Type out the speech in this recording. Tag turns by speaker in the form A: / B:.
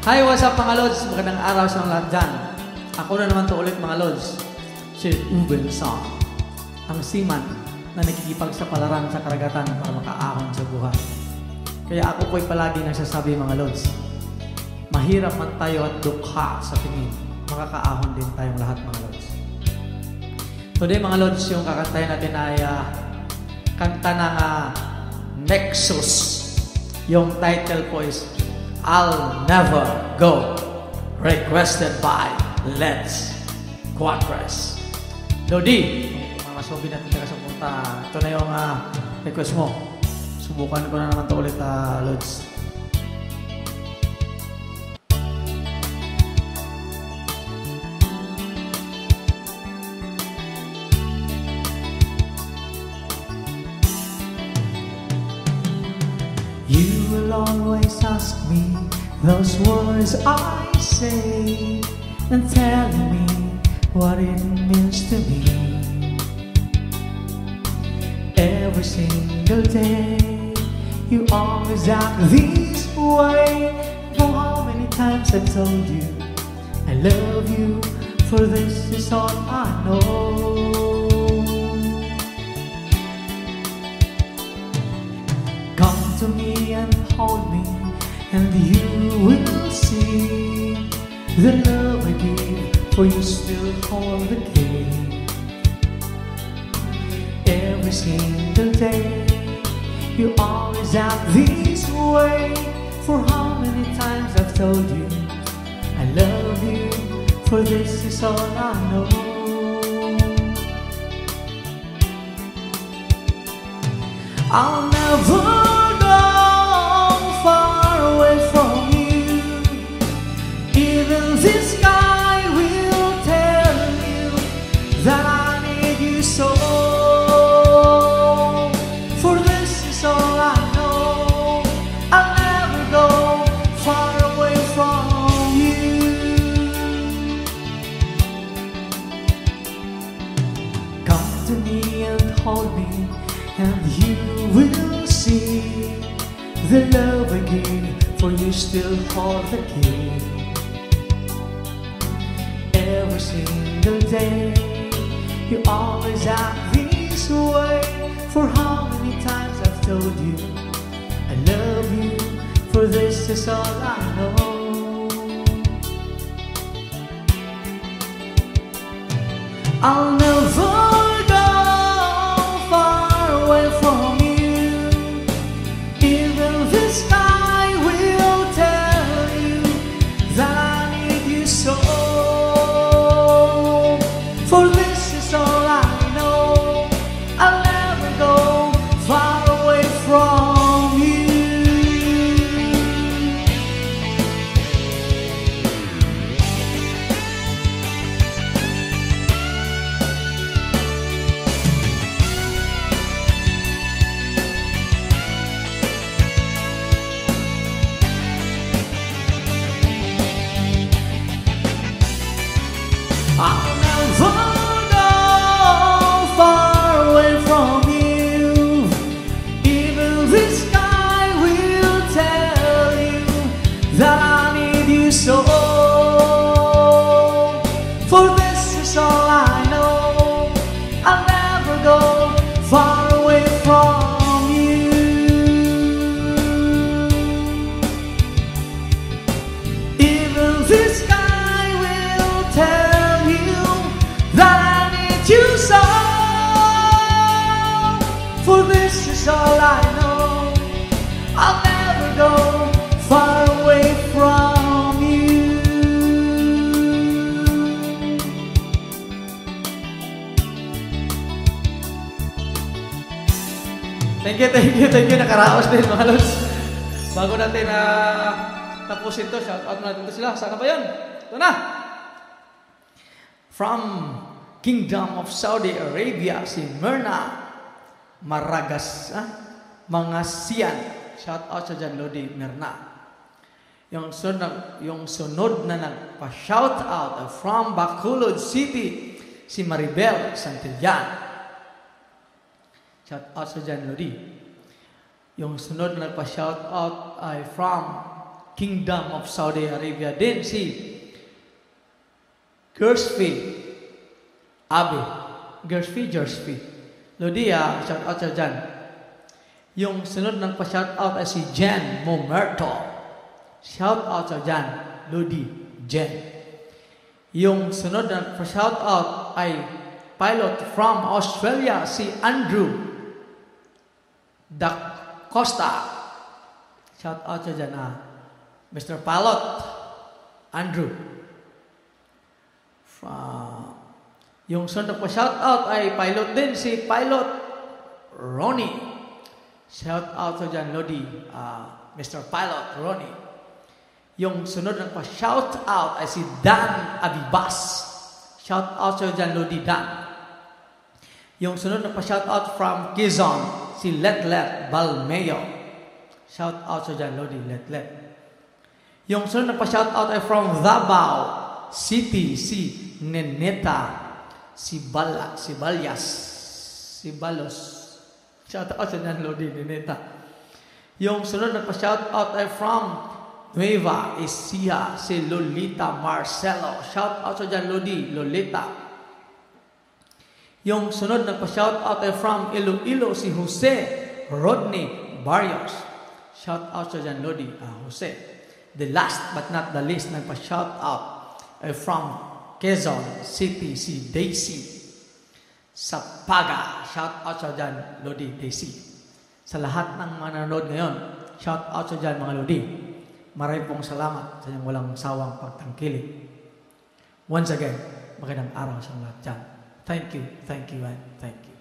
A: Hi, what's up mga Lods? Magandang araw sa lahat dyan. Ako na naman to ulit mga Lods. Si Uben Song, ang seaman na nakikipagsapalaran sa karagatan para makaahon sa buhay. Kaya ako po'y palagi nagsasabi mga Lods, mahirap man tayo at dukha sa tingin, makakaahon din tayong lahat mga Lods. Today mga Lods, yung kakantahin natin ay kanta ng Nexus. Yung title po is I'll Never Go, requested by Let's Quadras. Lodi, mga masobi natin ka sa punta. Ito na yung request mo. Subukan ko na naman ito ulit, Lods. You will always ask me those words I say and telling me what it means to me. Every single day you always act this way. For how many times I've told you I love you, for this is all I know. Come to me and hold me, and you will see the love I give, for you still hold the key. Every single day you always act this way. For how many times I've told you I love you, for this is all I know. I'll never go far away from you. Even the sky will tell you that I need you so. For this is all I know. I'll never go far away from you. Come to me and hold me, and you will see the love I give, for you still hold the key. Every single day you always act this way. For how many times I've told you I love you, for this is all I know. I'll never go far away from you. Even the sky will tell you that I need you so. For this is all I know. I'll never go far away from you. I'll never go far away from you. Even the sky will tell you that I need you so. For this is all I know. I'll never go far away from you. Even the sky will tell you that I need you so. For this is all I know. I'll never go far away from you. Thank you. Nakaraos din mga Lods. Bago natin tapusin to, shout out natin to sila. Sana ba yan? Ito na! From Kingdom of Saudi Arabia, si Myrna Maragas, Mangasian. Shout out sa dyan, Lodi, Myrna. Yung sunod na nagpa-shout out from Bacolod City, si Maribel Santillan. Shout out sa dyan, Lodi. Yung sunod na nagpa-shout out ay from Kingdom of Saudi Arabia. Din si Gersfi Abi. Gersfi. Lodia, shout out siya dyan. Yung sunod ng pa-shout out ay si Jen Momerto. Shout out siya dyan. Lodi, Jen. Yung sunod ng pa-shout out ay pilot from Australia, si Andrew Da Costa. Shout out siya dyan, Mr. Pilot Andrew. Yung sunod pa shout out ay pilot din, si Pilot Ronnie. Shout out sa dyan, Lodi, Mr. Pilot Ronnie. Yung sunod pa shout out ay si Dan Abibas. Shout out sa dyan, Lodi, Dan. Yung sunod pa shout out from Quezon, si Letlet Balmeo. Shout out sa dyan, Lodi, Letlet. Yung sunod pa shout out ay from Davao City, si Neneta Balos. Shout out sa dyan, Lodi, Neneta. Yung sunod na pa-shout out ay from Nueva Ecija, si Lolita Marcelo. Shout out sa dyan, Lodi, Lolita. Yung sunod na pa-shout out ay from Iloilo, si Jose Rodney Barrios. Shout out sa dyan, Lodi, Jose. The last but not the least na pa-shout out ay from Quezon City, si Daisy Sapaga. Shout out sa dyan, Lodi, Daisy. Sa lahat ng mga nanonood ngayon, shout out sa dyan, mga Lodi. Maraming pong salamat sa inyong walang sawang pagtangkilik. Once again, magandang araw sa lahat dyan. Thank you, and thank you.